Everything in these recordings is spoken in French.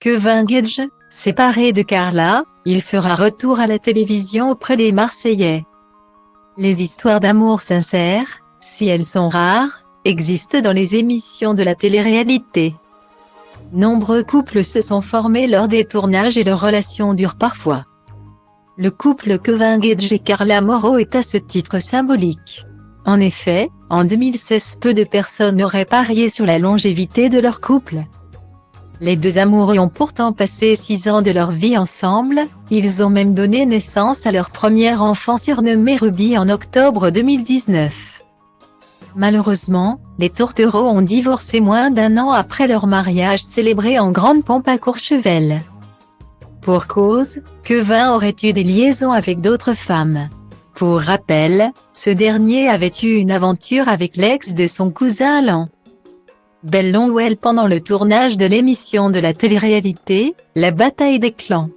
Kevin Gage, séparé de Carla, il fera retour à la télévision auprès des Marseillais. Les histoires d'amour sincères, si elles sont rares, existent dans les émissions de la télé-réalité. Nombreux couples se sont formés lors des tournages et leurs relations durent parfois. Le couple Kevin Gage et Carla Morrow est à ce titre symbolique. En effet, en 2016 peu de personnes auraient parié sur la longévité de leur couple. Les deux amoureux ont pourtant passé 6 ans de leur vie ensemble, ils ont même donné naissance à leur premier enfant surnommé Ruby en octobre 2019. Malheureusement, les tourtereaux ont divorcé moins d'1 an après leur mariage célébré en grande pompe à Courchevel. Pour cause, Kevin aurait eu des liaisons avec d'autres femmes. Pour rappel, ce dernier avait eu une aventure avec l'ex de son cousin Alan Bell-Longwell pendant le tournage de l'émission de la télé-réalité, La Bataille des Clans.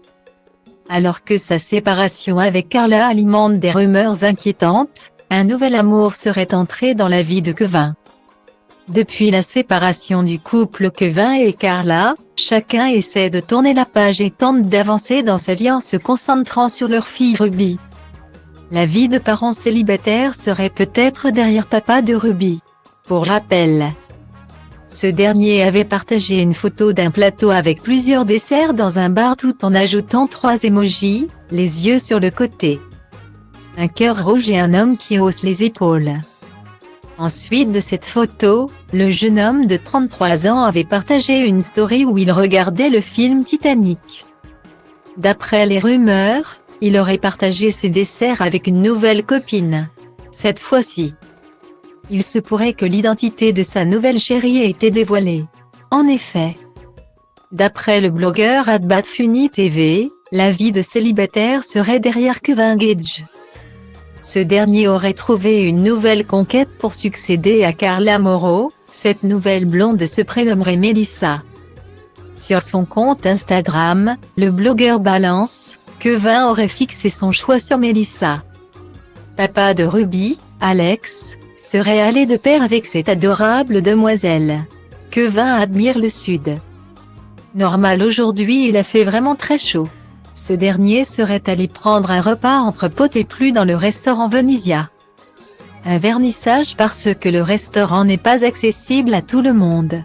Alors que sa séparation avec Carla alimente des rumeurs inquiétantes, un nouvel amour serait entré dans la vie de Kevin. Depuis la séparation du couple Kevin et Carla, chacun essaie de tourner la page et tente d'avancer dans sa vie en se concentrant sur leur fille Ruby. La vie de parents célibataires serait peut-être derrière papa de Ruby. Pour rappel, ce dernier avait partagé une photo d'un plateau avec plusieurs desserts dans un bar tout en ajoutant 3 emojis, les yeux sur le côté, un cœur rouge et un homme qui hausse les épaules. Ensuite de cette photo, le jeune homme de 33 ans avait partagé une story où il regardait le film Titanic. D'après les rumeurs, il aurait partagé ses desserts avec une nouvelle copine. Cette fois-ci, il se pourrait que l'identité de sa nouvelle chérie ait été dévoilée. En effet, d'après le blogueur @funny_tv, la vie de célibataire serait derrière Kevin Gage. Ce dernier aurait trouvé une nouvelle conquête pour succéder à Carla Morrow, cette nouvelle blonde se prénommerait Melissa. Sur son compte Instagram, le blogueur balance, Kevin aurait fixé son choix sur Melissa. Papa de Ruby, Alex, serait allé de pair avec cette adorable demoiselle. Kevin admire le Sud. Normal aujourd'hui il a fait vraiment très chaud. Ce dernier serait allé prendre un repas entre potes et plus dans le restaurant Venezia. Un vernissage parce que le restaurant n'est pas accessible à tout le monde.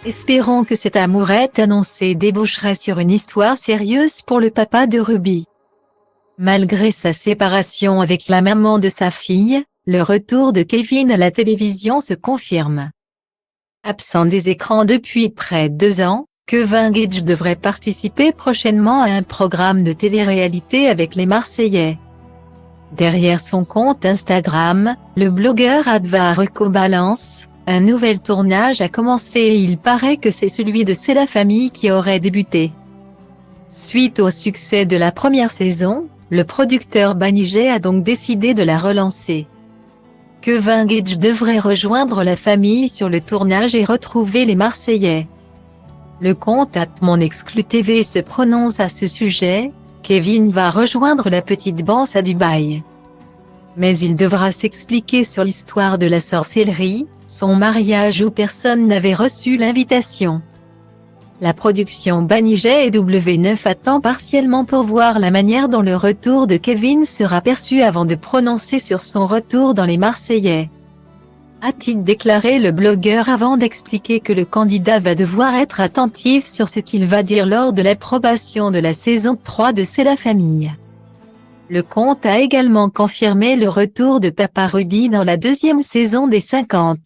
Espérons que cette amourette annoncée déboucherait sur une histoire sérieuse pour le papa de Ruby. Malgré sa séparation avec la maman de sa fille, le retour de Kevin à la télévision se confirme. Absent des écrans depuis près de 2 ans, Kevin Gage devrait participer prochainement à un programme de télé-réalité avec les Marseillais. Derrière son compte Instagram, le blogueur @vareco balance, un nouvel tournage a commencé et il paraît que c'est celui de C'est la famille qui aurait débuté. Suite au succès de la première saison, le producteur Banijay a donc décidé de la relancer. Kevin Gage devrait rejoindre la famille sur le tournage et retrouver les Marseillais. Le compte @monexclu-tv se prononce à ce sujet, Kevin va rejoindre la petite Banse à Dubaï. Mais il devra s'expliquer sur l'histoire de la sorcellerie, son mariage où personne n'avait reçu l'invitation. La production Banijay et W9 attend partiellement pour voir la manière dont le retour de Kevin sera perçu avant de prononcer sur son retour dans les Marseillais. A-t-il déclaré le blogueur avant d'expliquer que le candidat va devoir être attentif sur ce qu'il va dire lors de l'approbation de la saison 3 de C'est la famille. Le compte a également confirmé le retour de Papa Ruby dans la 2e saison des 50.